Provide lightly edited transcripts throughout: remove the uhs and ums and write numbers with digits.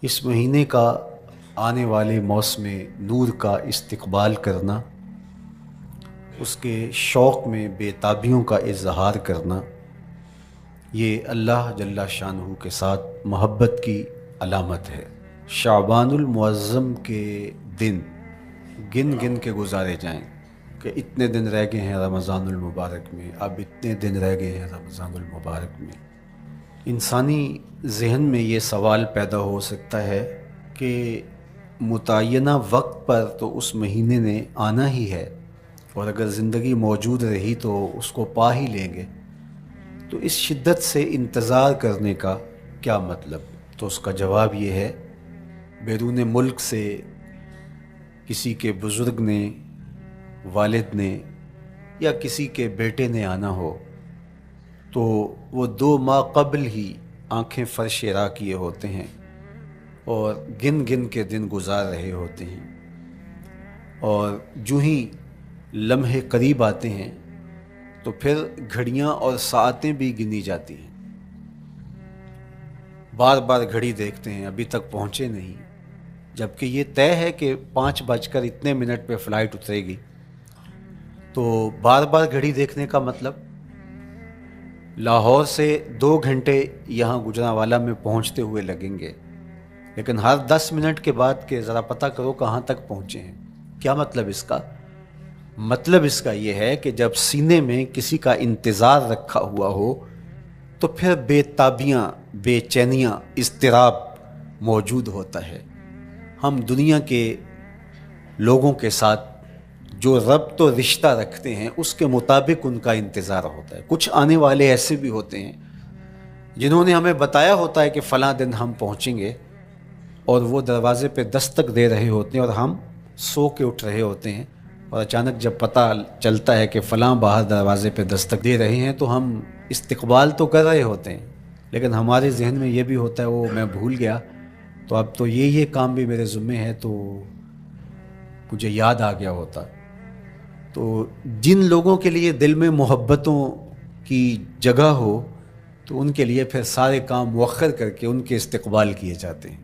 اس مہینے کا آنے والے موسم نور کا استقبال کرنا، اس کے شوق میں بے تابیوں کا اظہار کرنا، یہ اللہ جل شانہ کے ساتھ محبت کی علامت ہے۔ شعبان المعظم کے دن گن گن کے گزارے جائیں کہ اتنے دن رہ گئے ہیں رمضان المبارک میں، اب اتنے دن رہ گئے ہیں رمضان المبارک میں۔ انسانی ذہن میں یہ سوال پیدا ہو سکتا ہے کہ متعینہ وقت پر تو اس مہینے نے آنا ہی ہے، اور اگر زندگی موجود رہی تو اس کو پا ہی لیں گے، تو اس شدت سے انتظار کرنے کا کیا مطلب؟ تو اس کا جواب یہ ہے، بیرون ملک سے کسی کے بزرگ نے، والد نے یا کسی کے بیٹے نے آنا ہو تو وہ 2 ماہ قبل ہی آنکھیں فرش راہ کیے ہوتے ہیں اور گن گن کے دن گزار رہے ہوتے ہیں، اور جو ہی لمحے قریب آتے ہیں تو پھر گھڑیاں اور ساعتیں بھی گنی جاتی ہیں۔ بار بار گھڑی دیکھتے ہیں، ابھی تک پہنچے نہیں، جبکہ یہ طے ہے کہ 5:02 پہ فلائٹ اترے گی۔ تو بار بار گھڑی دیکھنے کا مطلب، لاہور سے 2 گھنٹے یہاں گجرانوالہ میں پہنچتے ہوئے لگیں گے، لیکن ہر 10 منٹ کے بعد کہ ذرا پتہ کرو کہاں تک پہنچے ہیں۔ کیا مطلب اس کا؟ مطلب اس کا یہ ہے کہ جب سینے میں کسی کا انتظار رکھا ہوا ہو تو پھر بے تابیاں، بے چینیاں، اضطراب موجود ہوتا ہے۔ ہم دنیا کے لوگوں کے ساتھ جو ربط و رشتہ رکھتے ہیں اس کے مطابق ان کا انتظار ہوتا ہے۔ کچھ آنے والے ایسے بھی ہوتے ہیں جنہوں نے ہمیں بتایا ہوتا ہے کہ فلاں دن ہم پہنچیں گے، اور وہ دروازے پہ دستک دے رہے ہوتے ہیں اور ہم سو کے اٹھ رہے ہوتے ہیں، اور اچانک جب پتہ چلتا ہے کہ فلاں باہر دروازے پہ دستک دے رہے ہیں تو ہم استقبال تو کر رہے ہوتے ہیں، لیکن ہمارے ذہن میں یہ بھی ہوتا ہے وہ میں بھول گیا، تو اب تو یہ کام بھی میرے ذمے ہے، تو مجھے یاد آ گیا ہوتا۔ تو جن لوگوں کے لیے دل میں محبتوں کی جگہ ہو تو ان کے لیے پھر سارے کام مؤخر کر کے ان کے استقبال کیے جاتے ہیں۔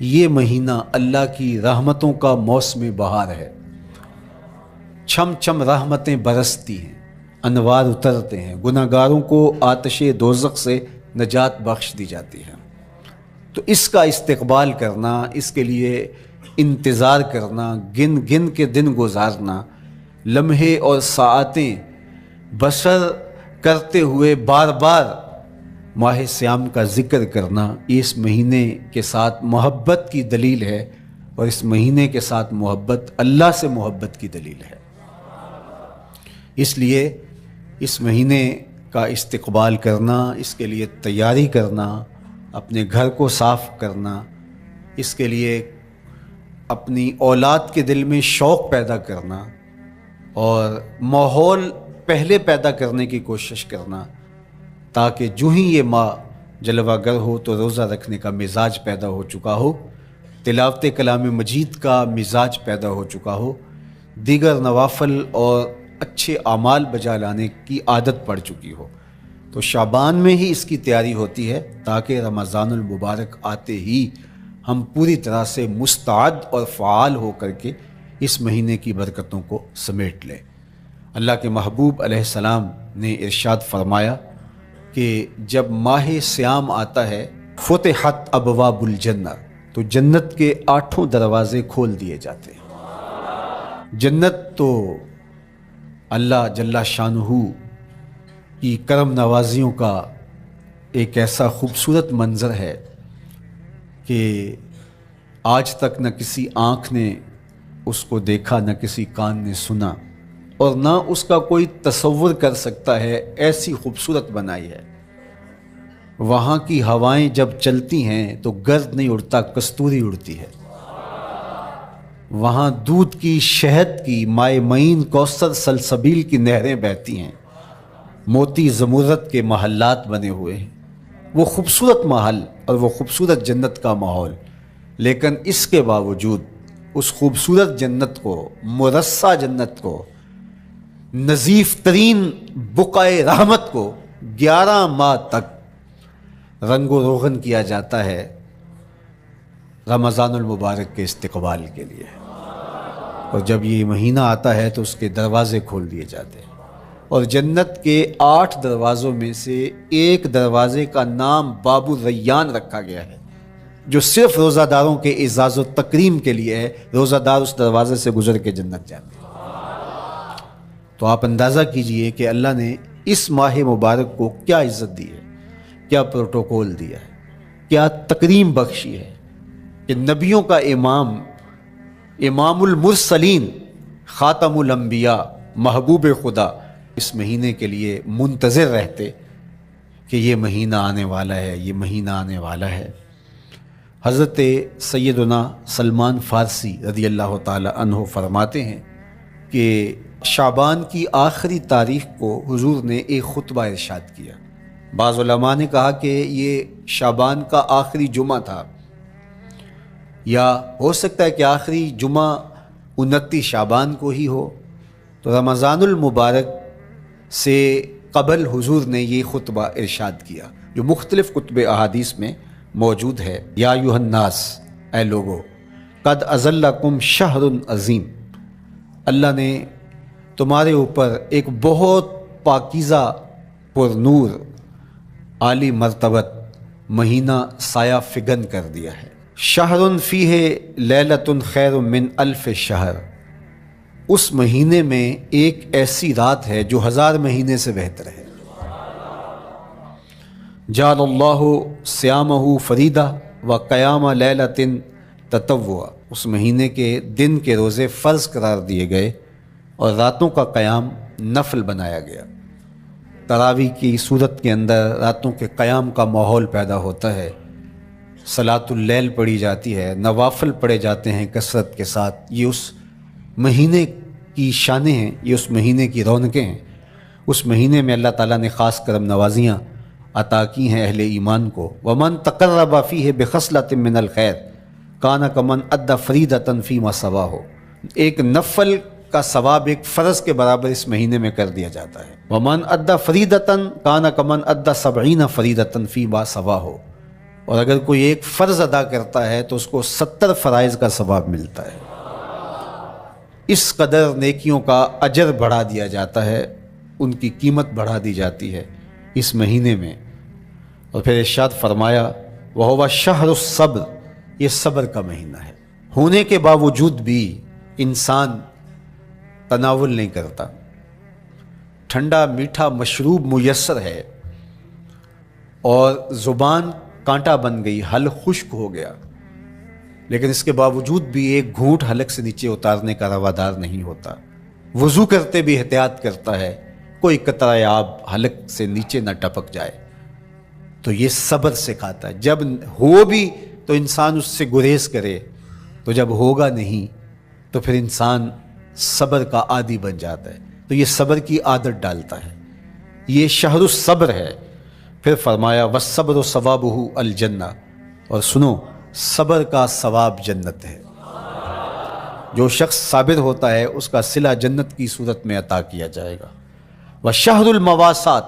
یہ مہینہ اللہ کی رحمتوں کا موسم بہار ہے، چھم چھم رحمتیں برستی ہیں، انوار اترتے ہیں، گناہگاروں کو آتش دوزخ سے نجات بخش دی جاتی ہے۔ تو اس کا استقبال کرنا، اس کے لیے انتظار کرنا، گن گن کے دن گزارنا، لمحے اور ساعتیں بسر کرتے ہوئے بار بار ماہ سیام کا ذکر کرنا، اس مہینے کے ساتھ محبت کی دلیل ہے، اور اس مہینے کے ساتھ محبت اللہ سے محبت کی دلیل ہے۔ اس لیے اس مہینے کا استقبال کرنا، اس کے لیے تیاری کرنا، اپنے گھر کو صاف کرنا، اس کے لیے اپنی اولاد کے دل میں شوق پیدا کرنا اور ماحول پہلے پیدا کرنے کی کوشش کرنا، تاکہ جو ہی یہ ماہ جلوہ گر ہو تو روزہ رکھنے کا مزاج پیدا ہو چکا ہو، تلاوت کلام مجید کا مزاج پیدا ہو چکا ہو، دیگر نوافل اور اچھے اعمال بجا لانے کی عادت پڑ چکی ہو۔ تو شعبان میں ہی اس کی تیاری ہوتی ہے تاکہ رمضان المبارک آتے ہی ہم پوری طرح سے مستعد اور فعال ہو کر کے اس مہینے کی برکتوں کو سمیٹ لیں۔ اللہ کے محبوب علیہ السلام نے ارشاد فرمایا کہ جب ماہ سیام آتا ہے، فتحت ابواب الجنہ، تو جنت کے 8 دروازے کھول دیے جاتے ہیں۔ جنت تو اللہ جل شانہ کی کرم نوازیوں کا ایک ایسا خوبصورت منظر ہے کہ آج تک نہ کسی آنکھ نے اس کو دیکھا، نہ کسی کان نے سنا، اور نہ اس کا کوئی تصور کر سکتا ہے، ایسی خوبصورت بنائی ہے۔ وہاں کی ہوائیں جب چلتی ہیں تو گرد نہیں اڑتا، کستوری اڑتی ہے۔ وہاں دودھ کی، شہد کی، مائع معین، کوثر، سلسبیل کی نہریں بہتی ہیں، موتی زمرد کے محلات بنے ہوئے ہیں۔ وہ خوبصورت محل اور وہ خوبصورت جنت کا ماحول، لیکن اس کے باوجود اس خوبصورت جنت کو، مرصع جنت کو، نظیف ترین بقعۂ رحمت کو 11 ماہ تک رنگ و روغن کیا جاتا ہے رمضان المبارک کے استقبال کے لیے، اور جب یہ مہینہ آتا ہے تو اس کے دروازے کھول دیے جاتے ہیں، اور جنت کے 8 دروازوں میں سے ایک دروازے کا نام باب الریان رکھا گیا ہے، جو صرف روزہ داروں کے اعزاز و تکریم کے لیے ہے۔ روزہ دار اس دروازے سے گزر کے جنت جاتے ہیں۔ تو آپ اندازہ کیجئے کہ اللہ نے اس ماہ مبارک کو کیا عزت دی ہے، کیا پروٹوکول دیا ہے، کیا تکریم بخشی ہے کہ نبیوں کا امام، امام المرسلین، خاتم الانبیاء، محبوب خدا اس مہینے کے لیے منتظر رہتے کہ یہ مہینہ آنے والا ہے، یہ مہینہ آنے والا ہے۔ حضرت سیدنا سلمان فارسی رضی اللہ تعالی عنہ فرماتے ہیں کہ شعبان کی آخری تاریخ کو حضور نے ایک خطبہ ارشاد کیا۔ بعض علماء نے کہا کہ یہ شعبان کا آخری جمعہ تھا، یا ہو سکتا ہے کہ آخری جمعہ 29 شعبان کو ہی ہو۔ تو رمضان المبارک سے قبل حضور نے یہ خطبہ ارشاد کیا، جو مختلف کتب احادیث میں موجود ہے۔ یا ایھا الناس، اے لوگو، قد اظلکم شہر عظیم، اللہ نے تمہارے اوپر ایک بہت پاکیزہ، پر نور، عالی مرتبت مہینہ سایہ فگن کر دیا ہے۔ شہر فیہ لیلۃ خیر من الف شہر، اس مہینے میں ایک ایسی رات ہے جو 1000 مہینے سے بہتر ہے۔ جعل اللہ صیامہ فریدہ و قیام لیلۃ تطوعا، اس مہینے کے دن کے روزے فرض قرار دیے گئے اور راتوں کا قیام نفل بنایا گیا۔ تراویح کی صورت کے اندر راتوں کے قیام کا ماحول پیدا ہوتا ہے، صلاۃ اللیل پڑھی جاتی ہے، نوافل پڑھے جاتے ہیں کثرت کے ساتھ۔ یہ اس مہینے کی شانیں ہیں، یہ اس مہینے کی رونقیں ہیں۔ اس مہینے میں اللہ تعالیٰ نے خاص کرم نوازیاں عطا کی ہیں اہل ایمان کو۔ ومن تقرب فیہ بخصلۃ من الخیر کان کمن ادی فریضۃ فیما سواہ، ایک نفل کا ثواب ایک فرض کے برابر اس مہینے میں کر دیا جاتا ہے۔ ومن ادی فریضۃ کان کمن ادی 70 فریضۃ فیما سواہ، اور اگر کوئی ایک فرض ادا کرتا ہے تو اس کو 70 فرائض کا ثواب ملتا ہے۔ اس قدر نیکیوں کا اجر بڑھا دیا جاتا ہے، ان کی قیمت بڑھا دی جاتی ہے اس مہینے میں۔ اور پھر ارشاد فرمایا وَهُوَ شَهْرُ الصَّبْرِ، یہ صبر کا مہینہ ہے۔ ہونے کے باوجود بھی انسان تناول نہیں کرتا، ٹھنڈا میٹھا مشروب میسر ہے اور زبان کانٹا بن گئی، حلق خشک ہو گیا، لیکن اس کے باوجود بھی ایک گھونٹ حلق سے نیچے اتارنے کا روادار نہیں ہوتا۔ وضو کرتے بھی احتیاط کرتا ہے، کوئی قطرہ آب حلق سے نیچے نہ ٹپک جائے۔ تو یہ صبر سکھاتا ہے۔ جب ہو بھی تو انسان اس سے گریز کرے، تو جب ہوگا نہیں تو پھر انسان صبر کا عادی بن جاتا ہے۔ تو یہ صبر کی عادت ڈالتا ہے، یہ شہر الصبر ہے۔ پھر فرمایا والصبر ثوابہ الجنہ، اور سنو صبر کا ثواب جنت ہے۔ جو شخص صابر ہوتا ہے اس کا صلہ جنت کی صورت میں عطا کیا جائے گا۔ وشہر المواسات،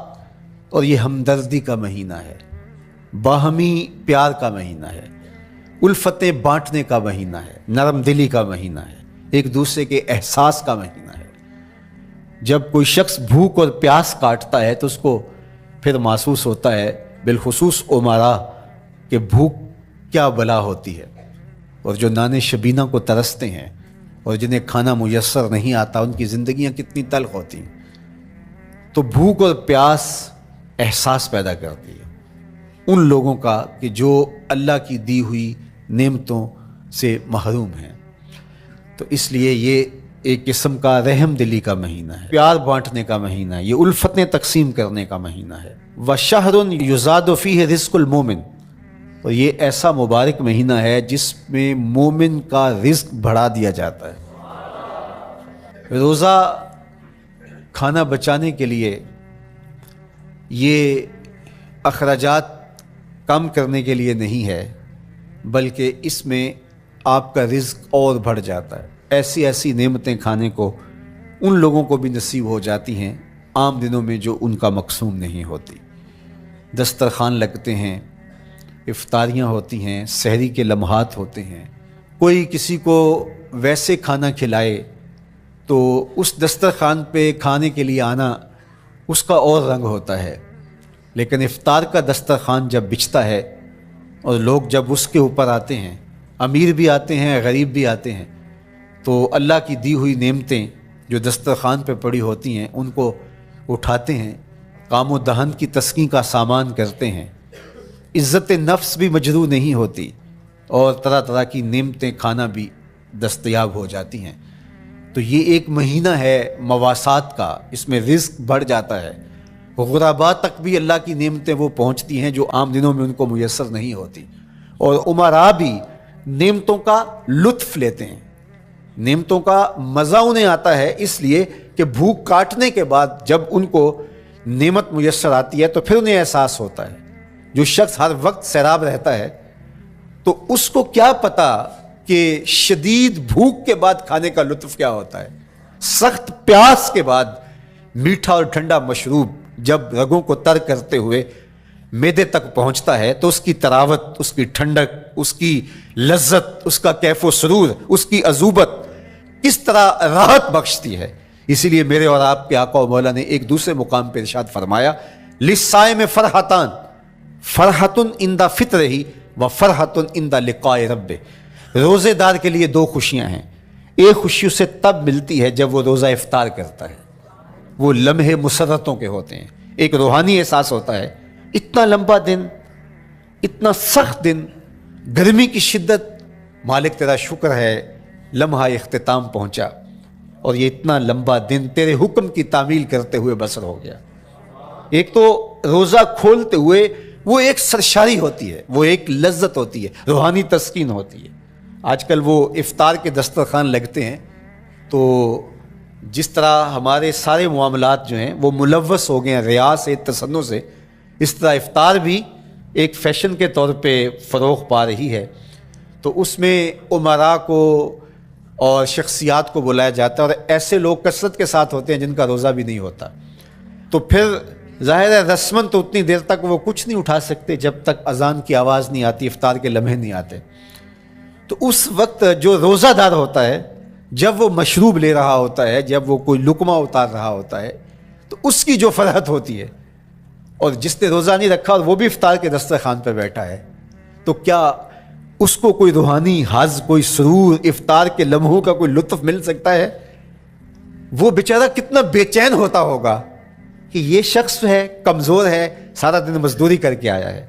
اور یہ ہمدردی کا مہینہ ہے، باہمی پیار کا مہینہ ہے، الفتیں بانٹنے کا مہینہ ہے، نرم دلی کا مہینہ ہے، ایک دوسرے کے احساس کا مہینہ ہے۔ جب کوئی شخص بھوک اور پیاس کاٹتا ہے تو اس کو پھر محسوس ہوتا ہے، بالخصوص امراء، کہ بھوک کیا بلا ہوتی ہے، اور جو نان شبینہ کو ترستے ہیں اور جنہیں کھانا میسر نہیں آتا ان کی زندگیاں کتنی تلخ ہوتی ہیں۔ تو بھوک اور پیاس احساس پیدا کرتی ہے ان لوگوں کا کہ جو اللہ کی دی ہوئی نعمتوں سے محروم ہیں۔ تو اس لیے یہ ایک قسم کا رحم دلی کا مہینہ ہے، پیار بانٹنے کا مہینہ ہے، یہ الفتیں تقسیم کرنے کا مہینہ ہے۔ وَشَهْرٌ يُزَادُ فِيهِ رِزْقُ الْمُؤْمِنِ، اور یہ ایسا مبارک مہینہ ہے جس میں مومن کا رزق بڑھا دیا جاتا ہے۔ روزہ کھانا بچانے کے لیے، یہ اخراجات کم کرنے کے لیے نہیں ہے، بلکہ اس میں آپ کا رزق اور بڑھ جاتا ہے۔ ایسی ایسی نعمتیں کھانے کو ان لوگوں کو بھی نصیب ہو جاتی ہیں عام دنوں میں جو ان کا مقسوم نہیں ہوتی۔ دسترخوان لگتے ہیں، افطاریاں ہوتی ہیں، سحری کے لمحات ہوتے ہیں، کوئی کسی کو ویسے کھانا کھلائے تو اس دسترخوان پہ کھانے کے لیے آنا اس کا اور رنگ ہوتا ہے، لیکن افطار کا دسترخوان جب بچھتا ہے اور لوگ جب اس کے اوپر آتے ہیں، امیر بھی آتے ہیں، غریب بھی آتے ہیں، تو اللہ کی دی ہوئی نعمتیں جو دسترخوان پہ پڑی ہوتی ہیں ان کو اٹھاتے ہیں، کام و دہن کی تسکین کا سامان کرتے ہیں، عزت نفس بھی مجروح نہیں ہوتی اور طرح طرح کی نعمتیں کھانا بھی دستیاب ہو جاتی ہیں۔ تو یہ ایک مہینہ ہے مواسات کا، اس میں رزق بڑھ جاتا ہے، غرباء تک بھی اللہ کی نعمتیں وہ پہنچتی ہیں جو عام دنوں میں ان کو میسر نہیں ہوتی، اور امراء بھی نعمتوں کا لطف لیتے ہیں، نعمتوں کا مزہ انہیں آتا ہے، اس لیے کہ بھوک کاٹنے کے بعد جب ان کو نعمت میسر آتی ہے تو پھر انہیں احساس ہوتا ہے۔ جو شخص ہر وقت سیراب رہتا ہے تو اس کو کیا پتا کہ شدید بھوک کے بعد کھانے کا لطف کیا ہوتا ہے، سخت پیاس کے بعد میٹھا اور ٹھنڈا مشروب جب رگوں کو تر کرتے ہوئے معدے تک پہنچتا ہے تو اس کی تراوت، اس کی ٹھنڈک، اس کی لذت، اس کا کیف و سرور، اس کی عذوبت کس طرح راحت بخشتی ہے۔ اسی لیے میرے اور آپ کے آقا و مولا نے ایک دوسرے مقام پہ ارشاد فرمایا، للصائم فرحتان، فرحۃ عند فطرہ و فرحۃ عند لقاء ربہ۔ روزے دار کے لیے دو خوشیاں ہیں، ایک خوشی اسے تب ملتی ہے جب وہ روزہ افطار کرتا ہے، وہ لمحے مسرتوں کے ہوتے ہیں، ایک روحانی احساس ہوتا ہے، اتنا لمبا دن، اتنا سخت دن، گرمی کی شدت، مالک تیرا شکر ہے لمحہ اختتام پہنچا اور یہ اتنا لمبا دن تیرے حکم کی تعمیل کرتے ہوئے بسر ہو گیا۔ ایک تو روزہ کھولتے ہوئے وہ ایک سرشاری ہوتی ہے، وہ ایک لذت ہوتی ہے، روحانی تسکین ہوتی ہے۔ آج کل وہ افطار کے دسترخوان لگتے ہیں تو جس طرح ہمارے سارے معاملات جو ہیں وہ ملوث ہو گئے ہیں ریا سے، تصنع سے، اس طرح افطار بھی ایک فیشن کے طور پہ فروغ پا رہی ہے۔ تو اس میں امراء کو اور شخصیات کو بلایا جاتا ہے اور ایسے لوگ کثرت کے ساتھ ہوتے ہیں جن کا روزہ بھی نہیں ہوتا، تو پھر ظاہر ہے رسماً تو اتنی دیر تک وہ کچھ نہیں اٹھا سکتے جب تک اذان کی آواز نہیں آتی، افطار کے لمحے نہیں آتے۔ تو اس وقت جو روزہ دار ہوتا ہے جب وہ مشروب لے رہا ہوتا ہے، جب وہ کوئی لقمہ اتار رہا ہوتا ہے، تو اس کی جو فرحت ہوتی ہے، اور جس نے روزہ نہیں رکھا اور وہ بھی افطار کے دسترخوان پہ بیٹھا ہے، تو کیا اس کو کوئی روحانی حظ، کوئی سرور، افطار کے لمحوں کا کوئی لطف مل سکتا ہے؟ وہ بیچارہ کتنا بے چین ہوتا ہوگا کہ یہ شخص ہے، کمزور ہے، سارا دن مزدوری کر کے آیا ہے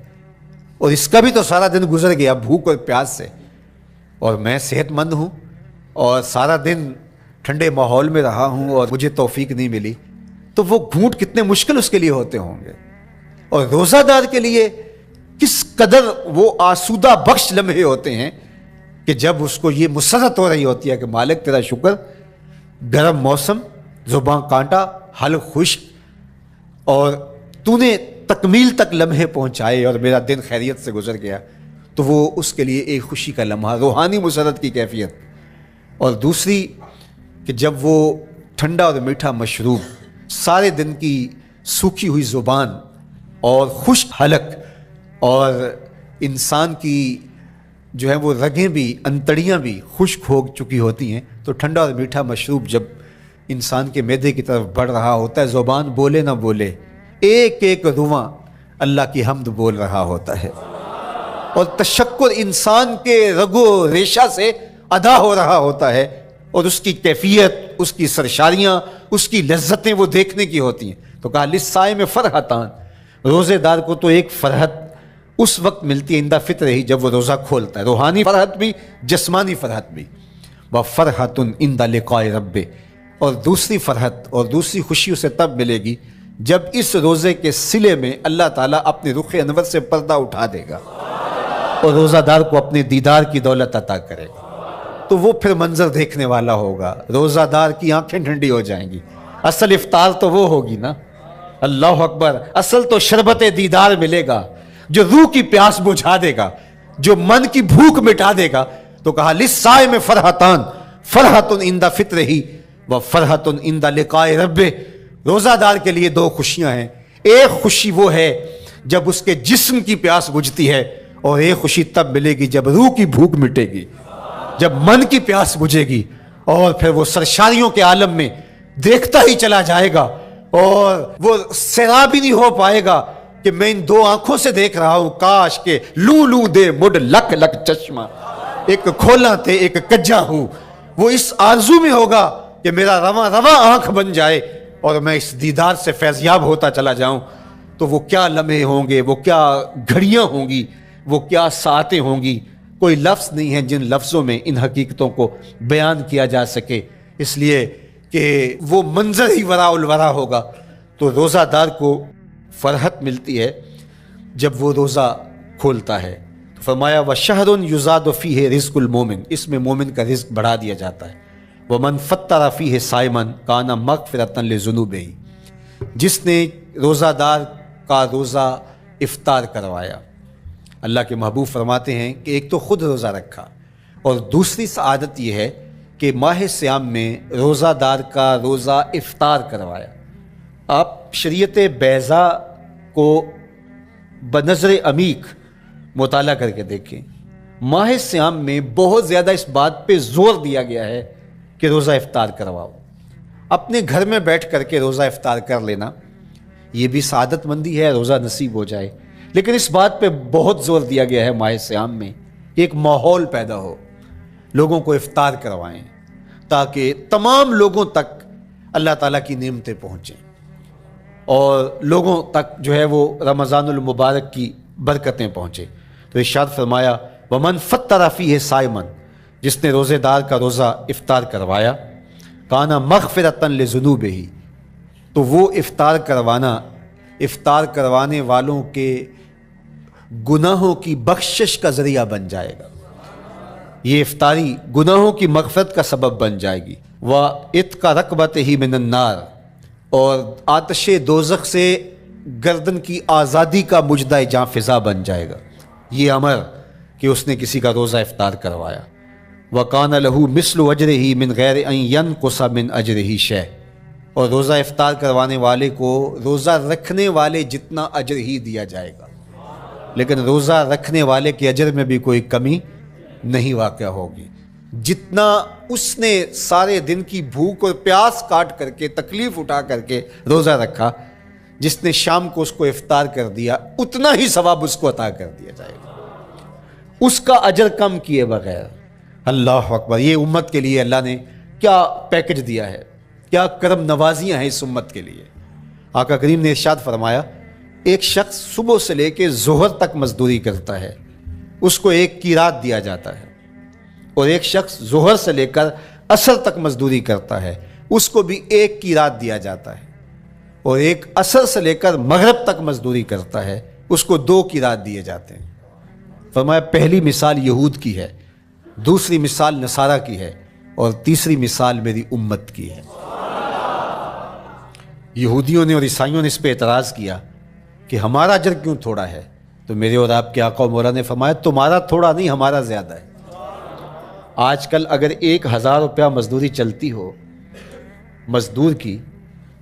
اور اس کا بھی تو سارا دن گزر گیا بھوک اور پیاس سے، اور میں صحت مند ہوں اور سارا دن ٹھنڈے ماحول میں رہا ہوں اور مجھے توفیق نہیں ملی، تو وہ گھونٹ کتنے مشکل اس کے لیے ہوتے ہوں گے۔ اور روزہ دار کے لیے کس قدر وہ آسودہ بخش لمحے ہوتے ہیں کہ جب اس کو یہ مسرت ہو رہی ہوتی ہے کہ مالک تیرا شکر، گرم موسم، زباں کانٹا، حلق خشک، اور تو نے تکمیل تک لمحے پہنچائے اور میرا دن خیریت سے گزر گیا، تو وہ اس کے لیے ایک خوشی کا لمحہ، روحانی مسرت کی کیفیت۔ اور دوسری کہ جب وہ ٹھنڈا اور میٹھا مشروب، سارے دن کی سوکھی ہوئی زبان اور خشک حلق، اور انسان کی جو ہے وہ رگیں بھی، انتڑیاں بھی خشک ہو چکی ہوتی ہیں، تو ٹھنڈا اور میٹھا مشروب جب انسان کے معدے کی طرف بڑھ رہا ہوتا ہے، زبان بولے نہ بولے، ایک ایک رواں اللہ کی حمد بول رہا ہوتا ہے، اور تشکر انسان کے رگو ریشہ سے ادا ہو رہا ہوتا ہے، اور اس کی کیفیت، اس کی سرشاریاں، اس کی لذتیں وہ دیکھنے کی ہوتی ہیں۔ تو کہا للصائم فرحتان، روزے دار کو تو ایک فرحت اس وقت ملتی ہے عند فطرہ ہی، جب وہ روزہ کھولتا ہے، روحانی فرحت بھی، جسمانی فرحت بھی، وفرحۃ عند لقاء ربہ، اور دوسری فرحت اور دوسری خوشی اسے تب ملے گی جب اس روزے کے صلے میں اللہ تعالیٰ اپنے رخ انور سے پردہ اٹھا دے گا اور روزہ دار کو اپنے دیدار کی دولت عطا کرے گا، تو وہ پھر منظر دیکھنے والا ہوگا، روزہ دار کی آنکھیں ٹھنڈی ہو جائیں گی۔ اصل افطار تو وہ ہوگی نا، اللہ اکبر، اصل تو شربت دیدار ملے گا جو روح کی پیاس بجھا دے گا، جو من کی بھوک مٹا دے گا۔ تو کہا للصائم فرحتان، فرحۃ عند فطرہ و فرحۃ عند لقاء ربہ، روزہ دار کے لیے دو خوشیاں ہیں، ایک خوشی وہ ہے جب اس کے جسم کی پیاس بجھتی ہے، اور ایک خوشی تب ملے گی جب روح کی بھوک مٹے گی، جب من کی پیاس بجھے گی، اور پھر وہ سرشاریوں کے عالم میں دیکھتا ہی چلا جائے گا، اور وہ سیراب ہی نہیں ہو پائے گا کہ میں ان دو آنکھوں سے دیکھ رہا ہوں، کاش کہ لوں لوں دے مڈ لک لک چشمہ، ایک کھولا تے ایک کجا ہوں۔ وہ اس آرزو میں ہوگا کہ میرا رواں رواں آنکھ بن جائے اور میں اس دیدار سے فیضیاب ہوتا چلا جاؤں۔ تو وہ کیا لمحے ہوں گے، وہ کیا گھڑیاں ہوں گی، وہ کیا ساعتیں ہوں گی، کوئی لفظ نہیں ہے جن لفظوں میں ان حقیقتوں کو بیان کیا جا سکے، اس لیے کہ وہ منظر ہی وراء الورا ہوگا۔ تو روزہ دار کو فرحت ملتی ہے جب وہ روزہ کھولتا ہے۔ تو فرمایا وَشَهْرٌ يُزَادُ فِيهِ رِزْقُ الْمُؤْمِنِ، اس میں مومن کا رزق بڑھا دیا جاتا ہے۔ وَمَنْ فَطَّرَ فِيهِ صَائِمًا كَانَ مَغْفِرَةً لِذُنُوبِهِ، جس نے روزہ دار کا روزہ افطار کروایا۔ اللہ کے محبوب فرماتے ہیں کہ ایک تو خود روزہ رکھا، اور دوسری سعادت یہ ہے کہ ماہ صیام میں روزہ دار کا روزہ افطار کروایا۔ آپ شریعت بیضاء کو بنظر عمیق مطالعہ کر کے دیکھیں، ماہ صیام میں بہت زیادہ اس بات پہ زور دیا گیا ہے کہ روزہ افطار کرواؤ۔ اپنے گھر میں بیٹھ کر کے روزہ افطار کر لینا یہ بھی سعادت مندی ہے، روزہ نصیب ہو جائے، لیکن اس بات پہ بہت زور دیا گیا ہے ماہ صیام میں کہ ایک ماحول پیدا ہو، لوگوں کو افطار کروائیں تاکہ تمام لوگوں تک اللہ تعالیٰ کی نعمتیں پہنچیں، اور لوگوں تک جو ہے وہ رمضان المبارک کی برکتیں پہنچیں۔ تو ارشاد فرمایا وَمَنْ فَطَّرَ فِيهِ صَائِمًا، جس نے روزے دار کا روزہ افطار کروایا، کَانَ مَغْفِرَةً لِذُنُوبِهِ، تو وہ افطار کروانے والوں کے گناہوں کی بخشش کا ذریعہ بن جائے گا۔ یہ افطاری گناہوں کی مغفرت کا سبب بن جائے گی۔ وَعِتْقَ رَقْبَتِهِ مِنَ النَّارِ، اور آتش دوزخ سے گردن کی آزادی کا مجدہ جاں فضا بن جائے گا یہ امر کہ اس نے کسی کا روزہ افطار کروایا۔ وَقَانَ لَهُ مِثْلُ أَجْرِهِ مِنْ غَيْرِ أَنْ يَنْقُصَ مِنْ أَجْرِهِ شَيْءٌ، اور روزہ افطار کروانے والے کو روزہ رکھنے والے جتنا اجر ہی دیا جائے گا، لیکن روزہ رکھنے والے کے اجر میں بھی کوئی کمی نہیں واقع ہوگی۔ جتنا اس نے سارے دن کی بھوک اور پیاس کاٹ کر کے تکلیف اٹھا کر کے روزہ رکھا، جس نے شام کو اس کو افطار کر دیا اتنا ہی ثواب اس کو عطا کر دیا جائے گا، اس کا اجر کم کیے بغیر۔ اللہ اکبر، یہ امت کے لیے اللہ نے کیا پیکج دیا ہے، کیا کرم نوازیاں ہیں اس امت کے لیے۔ آقا کریم نے ارشاد فرمایا ایک شخص صبح سے لے کے ظہر تک مزدوری کرتا ہے، اس کو ایک قیراط دیا جاتا ہے، اور ایک شخص ظہر سے لے کر عصر تک مزدوری کرتا ہے، اس کو بھی ایک قیراط دیا جاتا ہے، اور ایک عصر سے لے کر مغرب تک مزدوری کرتا ہے، اس کو 2 قیراط دیے جاتے ہیں۔ فرمایا پہلی مثال یہود کی ہے، دوسری مثال نصارہ کی ہے، اور تیسری مثال میری امت کی ہے۔ یہودیوں نے اور عیسائیوں نے اس پہ اعتراض کیا کہ ہمارا اجر کیوں تھوڑا ہے، تو میرے اور آپ کے آقا و مولا نے فرمایا تمہارا تھوڑا نہیں، ہمارا زیادہ ہے۔ آج کل اگر 1000 روپیہ مزدوری چلتی ہو مزدور کی،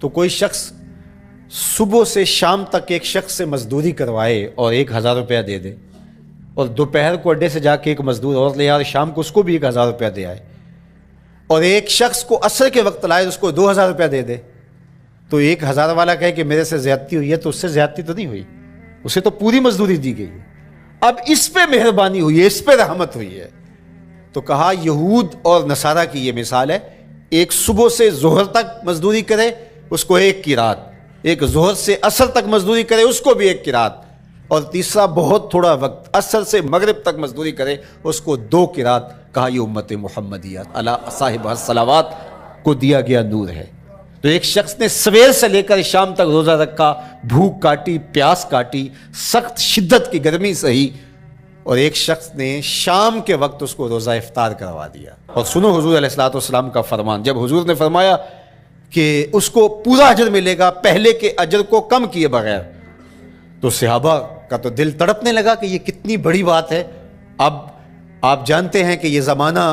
تو کوئی شخص صبح سے شام تک ایک شخص سے مزدوری کروائے اور 1000 روپیہ دے دے، اور دوپہر کو اڈے سے جا کے ایک مزدور اور لے آئے، شام کو اس کو بھی 1000 روپیہ دے آئے، اور ایک شخص کو عصر کے وقت لائے اس کو 2000 روپیہ دے دے، تو 1000 والا کہے کہ میرے سے زیادتی ہوئی ہے، تو اس سے زیادتی تو نہیں ہوئی، اسے تو پوری مزدوری دی گئی ہے، اب اس پہ مہربانی ہوئی ہے، اس پہ رحمت ہوئی ہے۔ تو کہا یہود اور نصارہ کی یہ مثال ہے، ایک صبح سے ظہر تک مزدوری کرے اس کو 1 قیراط، ایک ظہر سے عصر تک مزدوری کرے اس کو بھی 1 قیراط، اور تیسرا بہت تھوڑا وقت عصر سے مغرب تک مزدوری کرے اس کو 2 قیراط۔ کہا یہ امت محمدیہ علی صاحب الصلوات کو دیا گیا نور ہے۔ تو ایک شخص نے سویر سے لے کر شام تک روزہ رکھا، بھوک کاٹی، پیاس کاٹی، سخت شدت کی گرمی سہی، اور ایک شخص نے شام کے وقت اس کو روزہ افطار کروا دیا۔ اور سنو حضور علیہ الصلوۃ والسلام کا فرمان، جب حضور نے فرمایا کہ اس کو پورا اجر ملے گا پہلے کے اجر کو کم کیے بغیر، تو صحابہ کا تو دل تڑپنے لگا کہ یہ کتنی بڑی بات ہے۔ اب آپ جانتے ہیں کہ یہ زمانہ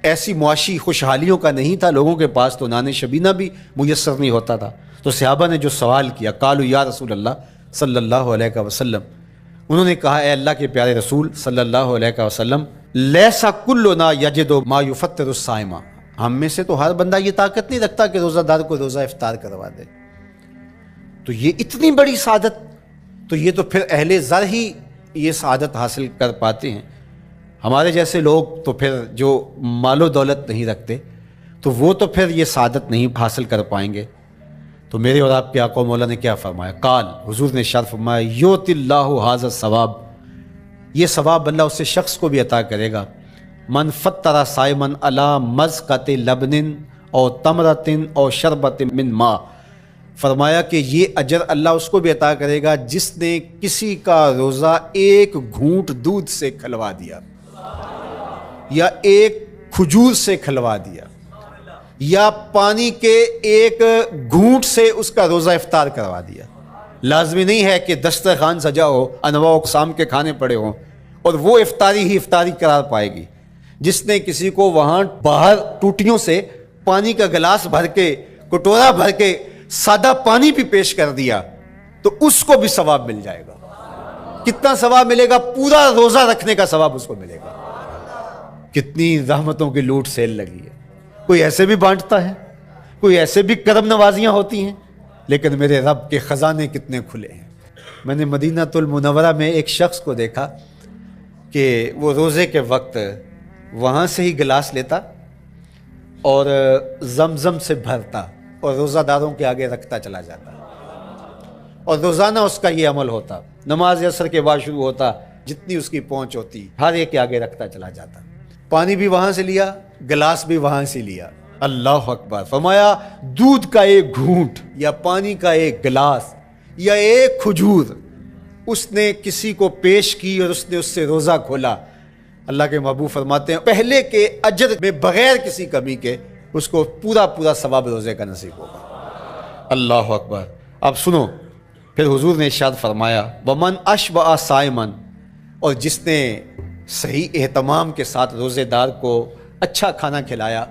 ایسی معاشی خوشحالیوں کا نہیں تھا، لوگوں کے پاس تو نان شبینہ بھی میسر نہیں ہوتا تھا، تو صحابہ نے جو سوال کیا، قالوا یا رسول اللہ صلی اللہ علیہ وسلم، انہوں نے کہا اے اللہ کے پیارے رسول صلی اللہ علیہ وسلم لیسا کلنا یجد ما یفطر الصائم، ہم میں سے تو ہر بندہ یہ طاقت نہیں رکھتا کہ روزہ دار کو روزہ افطار کروا دے، تو یہ اتنی بڑی سعادت، تو یہ تو پھر اہل زر ہی یہ سعادت حاصل کر پاتے ہیں، ہمارے جیسے لوگ تو پھر جو مال و دولت نہیں رکھتے تو وہ تو پھر یہ سعادت نہیں حاصل کر پائیں گے۔ تو میرے اور آپ کے آقا و مولا نے کیا فرمایا؟ قال، حضور نے ارشاد فرمایا یؤتی اللہ ھذا الثواب، یہ ثواب اللہ اس شخص کو بھی عطا کرے گا، من فطر صائما علی مزقۃ لبن او تمرۃ او شربۃ من ماء، فرمایا کہ یہ اجر اللہ اس کو بھی عطا کرے گا جس نے کسی کا روزہ ایک گھونٹ دودھ سے کھلوا دیا، یا ایک کھجور سے کھلوا دیا، یا پانی کے ایک گھونٹ سے اس کا روزہ افطار کروا دیا۔ لازمی نہیں ہے کہ دسترخوان سجا ہو، انواع و اقسام کے کھانے پڑے ہوں اور وہ افطاری ہی افطاری قرار پائے گی۔ جس نے کسی کو وہاں باہر ٹوٹیوں سے پانی کا گلاس بھر کے، کٹورا بھر کے سادہ پانی بھی پیش کر دیا تو اس کو بھی ثواب مل جائے گا۔ کتنا ثواب ملے گا؟ پورا روزہ رکھنے کا ثواب اس کو ملے گا۔ کتنی رحمتوں کی لوٹ سیل لگی ہے، کوئی ایسے بھی بانٹتا ہے، کوئی ایسے بھی کرم نوازیاں ہوتی ہیں، لیکن میرے رب کے خزانے کتنے کھلے ہیں۔ میں نے مدینہ المنورہ میں ایک شخص کو دیکھا کہ وہ روزے کے وقت وہاں سے ہی گلاس لیتا اور زمزم سے بھرتا اور روزہ داروں کے آگے رکھتا چلا جاتا، اور روزانہ اس کا یہ عمل ہوتا، نماز عصر کے بعد شروع ہوتا، جتنی اس کی پہنچ ہوتی ہر ایک کے آگے رکھتا چلا جاتا، پانی بھی وہاں سے لیا، گلاس بھی وہاں سے لیا۔ اللہ اکبر، فرمایا دودھ کا ایک گھونٹ یا پانی کا ایک گلاس یا ایک کھجور اس نے کسی کو پیش کی اور اس نے اس سے روزہ کھولا، اللہ کے محبوب فرماتے ہیں پہلے کے اجر میں بغیر کسی کمی کے اس کو پورا ثواب روزے کا نصیب ہوگا۔ اللہ اکبر۔ اب سنو، پھر حضور نے ارشاد فرمایا ومن اشبع صائما، اور جس نے صحیح اہتمام کے ساتھ روزے دار کو اچھا کھانا کھلایا،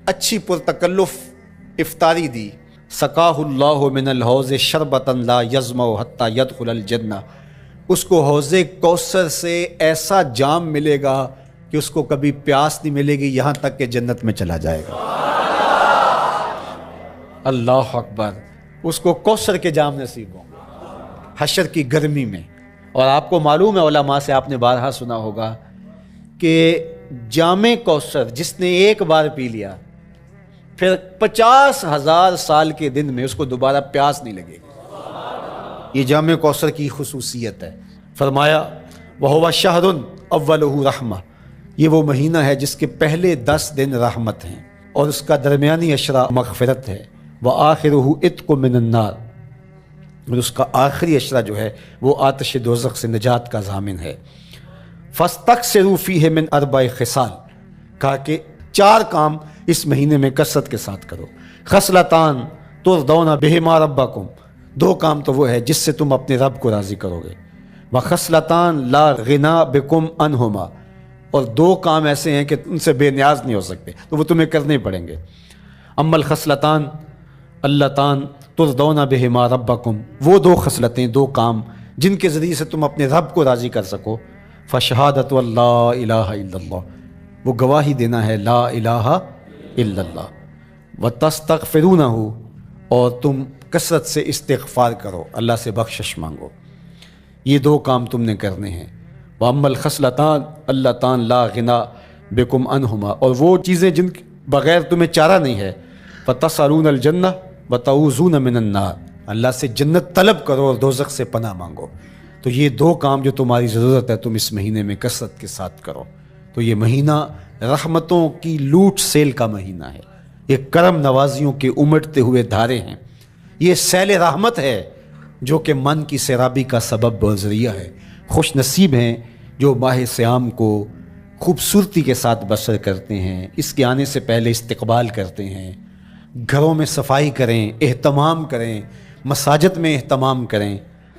اچھی پرتکلف افطاری دی، سقاہ اللہ من الحوض شربتا لا یظمأ حتی یدخل الجنہ، اس کو حوض کوثر سے ایسا جام ملے گا کہ اس کو کبھی پیاس نہیں ملے گی یہاں تک کہ جنت میں چلا جائے گا۔ اللہ اکبر، اس کو کوثر کے جام نصیب ہوں گے حشر کی گرمی میں۔ اور آپ کو معلوم ہے، علماء سے آپ نے بارہا سنا ہوگا کہ جام کوثر جس نے ایک بار پی لیا پھر 50,000 سال کے دن میں اس کو دوبارہ پیاس نہیں لگے گی۔ یہ جام کوثر کی خصوصیت ہے۔ فرمایا وَهُوَ شَهْرٌ أَوَّلُهُ رَحْمَةٌ، یہ وہ مہینہ ہے جس کے پہلے 10 دن رحمت ہیں اور اس کا درمیانی عشرہ مغفرت ہے، وَآخِرُهُ عِتْقٌ مِّنَ النَّارِ، اور اس کا آخری عشرہ جو ہے وہ آتش دوزخ سے نجات کا ضامن ہے۔ فَاسْتَكْثِرُوا فِيهِ مِنْ 4 خِصَالٍ، کہا کہ 4 کام اس مہینے میں کثرت کے ساتھ کرو۔ خصلتان ترضون بہما ربکم، 2 کام تو وہ ہے جس سے تم اپنے رب کو راضی کرو گے۔ وخصلتان لا غنا بکم عنہما، اور 2 کام ایسے ہیں کہ ان سے بے نیاز نہیں ہو سکتے تو وہ تمہیں کرنے پڑیں گے۔ اما الخصلتان اللتان ترضون بہما ربکم، وہ 2 خصلتیں، 2 کام جن کے ذریعے سے تم اپنے رب کو راضی کر سکو۔ فشہادت اللہ الہ الا اللہ، وہ گواہی دینا ہے لا الہ الا اللہ، وتستغفرونہ، اور تم کثرت سے استغفار کرو، اللہ سے بخشش مانگو۔ یہ 2 کام تم نے کرنے ہیں۔ وَأَمَّا الْخَصْلَتَانِ اللَّتَانِ لَا غِنَىٰ بِكُمْ عَنْهُمَا، اور وہ چیزیں جن بغیر تمہیں چارہ نہیں ہے۔ فَتَسْأَلُونَ الْجَنَّةَ وَتَعُوذُونَ مِنَ النَّارِ، اللہ سے جنت طلب کرو اور دوزخ سے پناہ مانگو۔ تو یہ 2 کام جو تمہاری ضرورت ہے تم اس مہینے میں کثرت کے ساتھ کرو۔ تو یہ مہینہ رحمتوں کی لوٹ سیل کا مہینہ ہے، یہ کرم نوازیوں کے امٹتے ہوئے دھارے ہیں، یہ سیل رحمت ہے جو کہ من کی سیرابی کا سبب و ذریعہ ہے۔ خوش نصیب ہیں جو ماہ صیام کو خوبصورتی کے ساتھ بسر کرتے ہیں، اس کے آنے سے پہلے استقبال کرتے ہیں، گھروں میں صفائی کریں، اہتمام کریں، مساجد میں اہتمام کریں،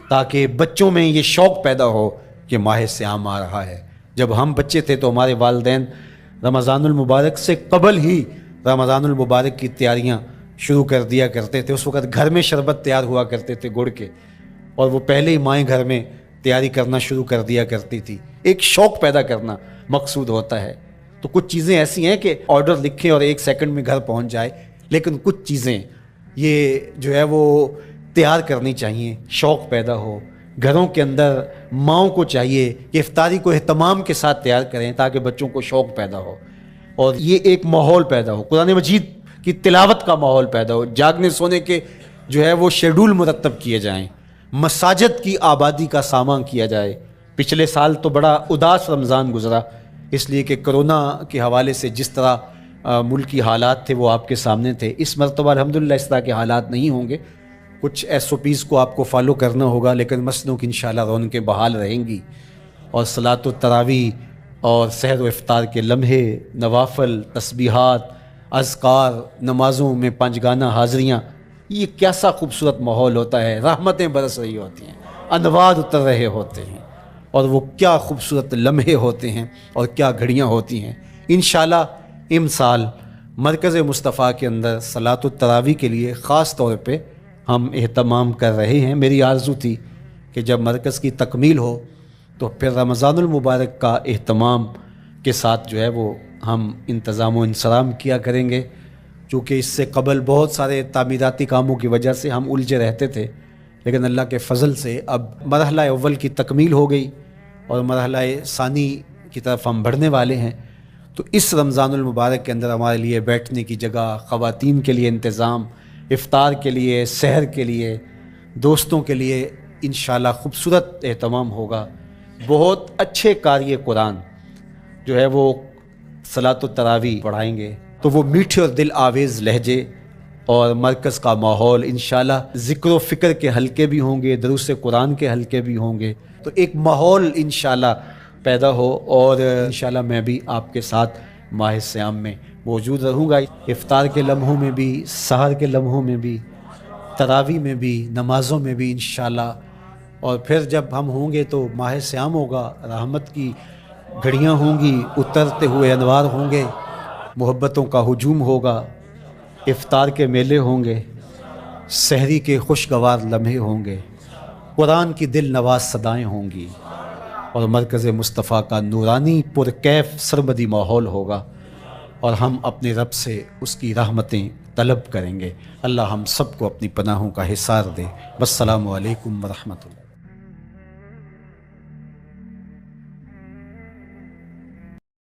تاکہ بچوں میں یہ شوق پیدا ہو کہ ماہ صیام آ رہا ہے۔ جب ہم بچے تھے تو ہمارے والدین رمضان المبارک سے قبل ہی رمضان المبارک کی تیاریاں شروع کر دیا کرتے تھے۔ اس وقت گھر میں شربت تیار ہوا کرتے تھے گڑ کے، اور وہ پہلے ہی مائیں گھر میں تیاری کرنا شروع کر دیا کرتی تھی. ایک شوق پیدا کرنا مقصود ہوتا ہے. تو کچھ چیزیں ایسی ہیں کہ آرڈر لکھیں اور 1 سیکنڈ میں گھر پہنچ جائے، لیکن کچھ چیزیں یہ جو ہے وہ تیار کرنی چاہیے، شوق پیدا ہو. گھروں کے اندر ماؤں کو چاہیے کہ افطاری کو اہتمام کے ساتھ تیار کریں تاکہ بچوں کو شوق پیدا ہو اور یہ ایک ماحول پیدا ہو، قرآن مجید کی تلاوت کا ماحول پیدا ہو، جاگنے سونے کے جو ہے وہ شیڈول مرتب کیے جائیں، مساجد کی آبادی کا سامان کیا جائے. پچھلے سال تو بڑا اداس رمضان گزرا، اس لیے کہ کرونا کے حوالے سے جس طرح ملکی حالات تھے وہ آپ کے سامنے تھے. اس مرتبہ الحمدللہ اس طرح کے حالات نہیں ہوں گے. کچھ SOPs کو آپ کو فالو کرنا ہوگا، لیکن مسجدوں کی انشاءاللہ رونقیں بحال رہیں گی. اور صلاۃ التراویح اور سحر و افطار کے لمحے، نوافل، تسبیحات، اذکار، نمازوں میں 5 گانہ حاضریاں، یہ کیسا خوبصورت ماحول ہوتا ہے. رحمتیں برس رہی ہوتی ہیں، انوار اتر رہے ہوتے ہیں، اور وہ کیا خوبصورت لمحے ہوتے ہیں اور کیا گھڑیاں ہوتی ہیں. انشاءاللہ امسال مرکز مصطفیٰ کے اندر صلاۃ التراویح کے لیے خاص طور پہ ہم اہتمام کر رہے ہیں. میری آرزو تھی کہ جب مرکز کی تکمیل ہو تو پھر رمضان المبارک کا اہتمام کے ساتھ جو ہے وہ ہم انتظام و انصرام کیا کریں گے، چونکہ اس سے قبل بہت سارے تعمیراتی کاموں کی وجہ سے ہم الجھے رہتے تھے. لیکن اللہ کے فضل سے اب مرحلہ اول کی تکمیل ہو گئی اور مرحلہ ثانی کی طرف ہم بڑھنے والے ہیں. تو اس رمضان المبارک کے اندر ہمارے لیے بیٹھنے کی جگہ، خواتین کے لیے انتظام، افطار کے لیے، سحر کے لیے، دوستوں کے لیے انشاءاللہ خوبصورت اہتمام ہوگا. بہت اچھے قاری قرآن جو ہے وہ صلاۃ التراویح پڑھائیں گے. تو وہ میٹھے اور دل آویز لہجے اور مرکز کا ماحول، انشاءاللہ ذکر و فکر کے حلقے بھی ہوں گے، دروس قرآن کے حلقے بھی ہوں گے. تو ایک ماحول انشاءاللہ پیدا ہو، اور انشاءاللہ میں بھی آپ کے ساتھ ماہ صیام میں موجود رہوں گا. افطار کے لمحوں میں بھی، سحر کے لمحوں میں بھی، تراویح میں بھی، نمازوں میں بھی انشاءاللہ. اور پھر جب ہم ہوں گے تو ماہ صیام ہوگا، رحمت کی گھڑیاں ہوں گی، اترتے ہوئے انوار ہوں گے، محبتوں کا ہجوم ہوگا، افطار کے میلے ہوں گے، سحری کے خوشگوار لمحے ہوں گے، قرآن کی دل نواز صدائیں ہوں گی، اور مرکز مصطفیٰ کا نورانی پرکیف سرمدی ماحول ہوگا، اور ہم اپنے رب سے اس کی رحمتیں طلب کریں گے. اللہ ہم سب کو اپنی پناہوں کا حصار دے. والسلام علیکم ورحمۃ اللہ.